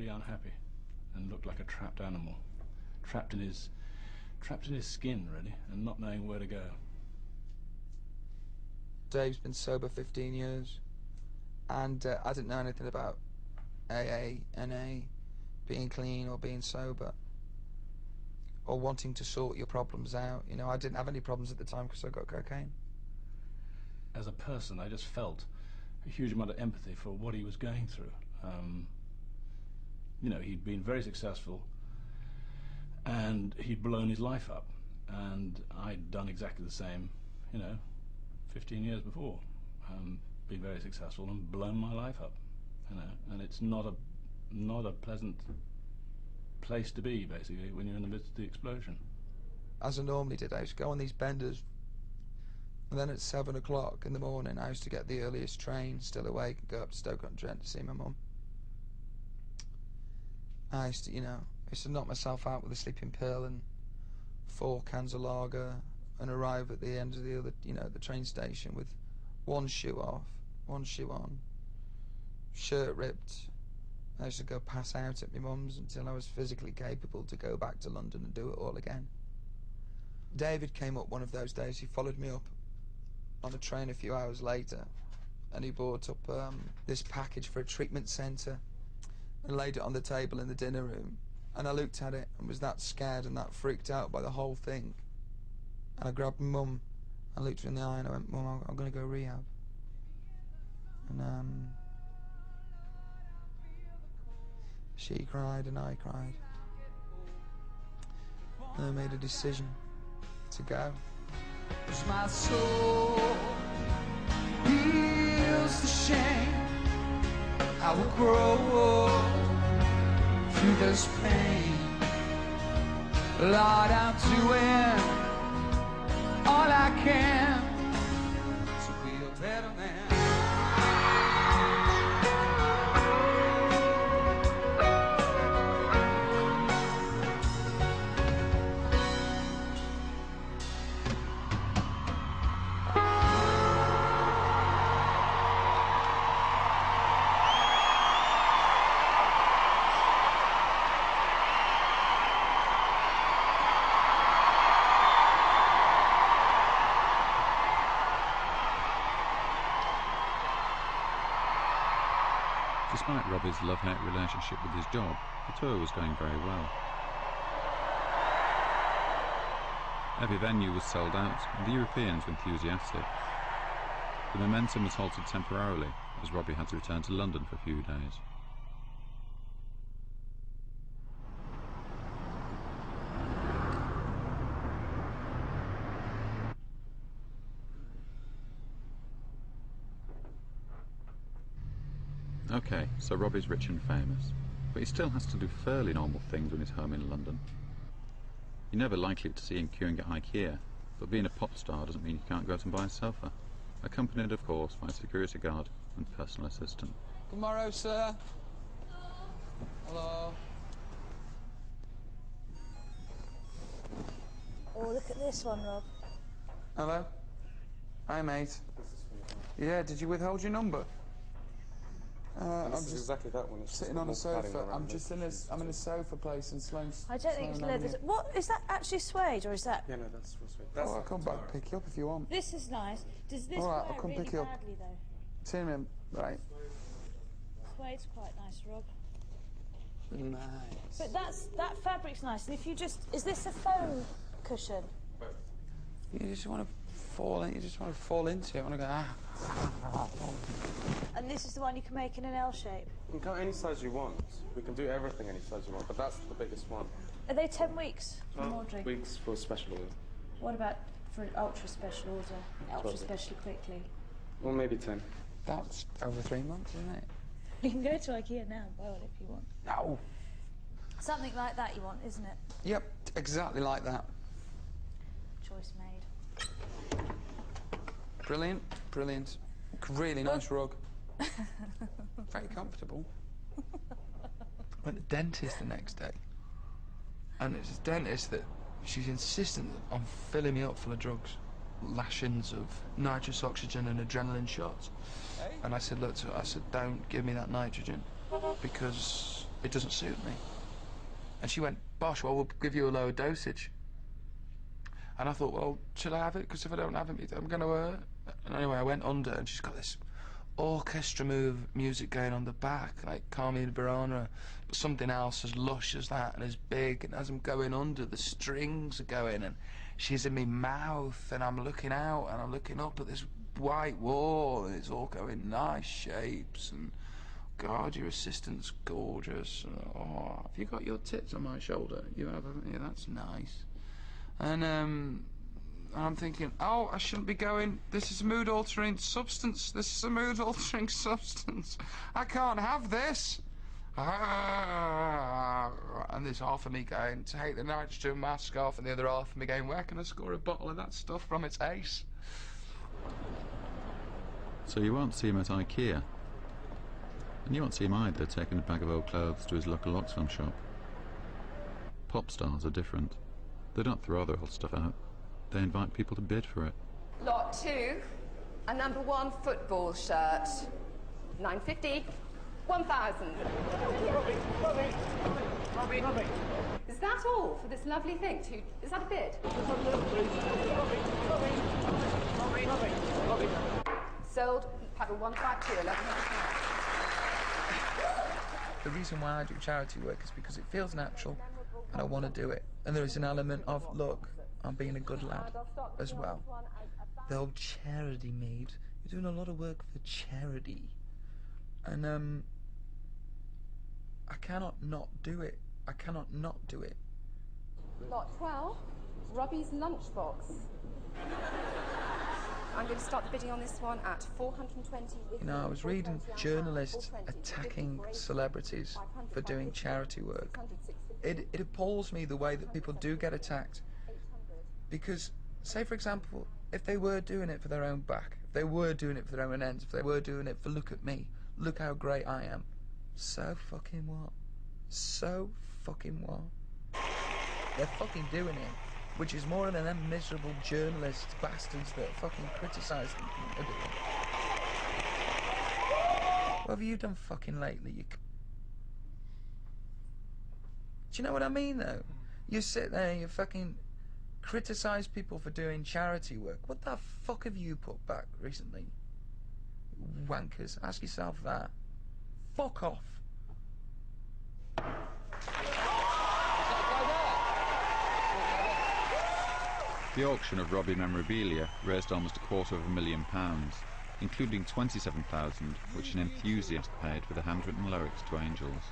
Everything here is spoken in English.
really unhappy and looked like a trapped animal, trapped in his skin, really, and not knowing where to go. Dave's been sober 15 years, and I didn't know anything about AA, NA, being clean or being sober, or wanting to sort your problems out. You know, I didn't have any problems at the time because I got cocaine. As a person, I just felt a huge amount of empathy for what he was going through. You know, he'd been very successful, and he'd blown his life up, and I'd done exactly the same, you know, 15 years before. Been very successful and blown my life up, you know, and it's not a pleasant place to be, basically, when you're in the midst of the explosion. As I normally did, I used to go on these benders, and then at 7 o'clock in the morning I used to get the earliest train, still awake, and go up to Stoke-on-Trent to see my mum. I used to, you know, I used to knock myself out with a sleeping pill and 4 cans of lager, and arrive at the end of the other, you know, the train station with one shoe off, one shoe on, shirt ripped. I used to go pass out at my mum's until I was physically capable to go back to London and do it all again. David came up one of those days. He followed me up on a train a few hours later, and he brought up this package for a treatment centre and laid it on the table in the dinner room. And I looked at it and was that scared and that freaked out by the whole thing. And I grabbed my mum and looked her in the eye and I went, "Mum, I'm going to go rehab." And she cried and I cried. And I made a decision to go. My soul feels the shame. I will grow through this pain. Lord, I'm doing all I can to be a better man. Despite Robbie's love-hate relationship with his job, the tour was going very well. Every venue was sold out, and the Europeans were enthusiastic. The momentum was halted temporarily, as Robbie had to return to London for a few days. Okay, so Robbie's rich and famous, but he still has to do fairly normal things when he's home in London. You're never likely to see him queuing at IKEA, but being a pop star doesn't mean you can't go out and buy a sofa, accompanied of course by a security guard and personal assistant. Good morrow, sir. Hello. Oh, look at this one, Rob. Hello. Hi, mate. Yeah, did you withhold your number? I'm just exactly that one. It's sitting on a sofa. I'm in a sofa place in Sloane. I don't think it's leather. What is that actually suede or is that? Yeah, no, that's suede. Oh, I'll come back and pick you up if you want. This is nice. Does this All right, wear I'll come really pick you up. badly though? See me, right? Suede's quite nice, Rob. Nice. But that fabric's nice. And if you just, is this a foam cushion? You just want to fall in. You just want to fall into it. You want to go And this is the one you can make in an L shape. You can cut any size you want. We can do everything any size you want, but that's the biggest one. Are they 10 weeks for 12 ordering? weeks for a special order. What about for an ultra special order? Ultra 12 special quickly. Well, maybe 10. That's over 3 months, isn't it? You can go to IKEA now and buy one if you want. No. Something like that you want, isn't it? Yep, exactly like that. Choice made. Brilliant, brilliant. Really nice rug. Very comfortable. Went to the dentist the next day, and it's this dentist that she's insistent on filling me up full of drugs, lashings of nitrous oxygen and adrenaline shots. And I said, look, I said, don't give me that nitrogen, because it doesn't suit me. And she went, Bosh, well, we'll give you a lower dosage. And I thought, well, should I have it? Because if I don't have it, I'm going to hurt. And anyway, I went under, and she's got this orchestra music going on the back, like Carmine Burana, but something else as lush as that and as big. And as I'm going under, the strings are going, and she's in my mouth, and I'm looking out, and I'm looking up at this white wall, and it's all going nice shapes, and God, your assistant's gorgeous. Oh, have you got your tits on my shoulder? You have, haven't you? That's nice. And I'm thinking, oh, I shouldn't be going. This is a mood-altering substance. This is a mood-altering substance. I can't have this. And there's half of me going, take the nitrogen mask off, and the other half of me going, where can I score a bottle of that stuff from? It's ace. So you won't see him at IKEA. And you won't see him either taking a bag of old clothes to his local Oxfam shop. Pop stars are different. They don't throw their old stuff out. They invite people to bid for it. Lot 2, a number 1 football shirt. 950. 1,000. Robbie. Is that all for this lovely thing? Is that a bid? Sold. Paddle 152. 1,100. The reason why I do charity work is because it feels natural and I want to do it. And there is an element of, look, I'm being a good lad as well. The old charity maid. You're doing a lot of work for charity. And I cannot not do it. I cannot not do it. Lot 12, Robbie's lunchbox. I'm going to start the bidding on this one at 420. You know, I was reading journalists attacking celebrities for doing charity work. It appalls me the way that people do get attacked. Because, say for example, if they were doing it for their own back, if they were doing it for their own ends, if they were doing it for look at me, look how great I am, so fucking what? So fucking what? They're fucking doing it. Which is more than them miserable journalist bastards that fucking criticise them are doing. What have you done fucking lately? Do you know what I mean, though? You sit there and you fucking criticise people for doing charity work. What the fuck have you put back recently? Wankers, ask yourself that. Fuck off. The auction of Robbie memorabilia raised almost £250,000, including £27,000, which an enthusiast paid for the handwritten lyrics to Angels.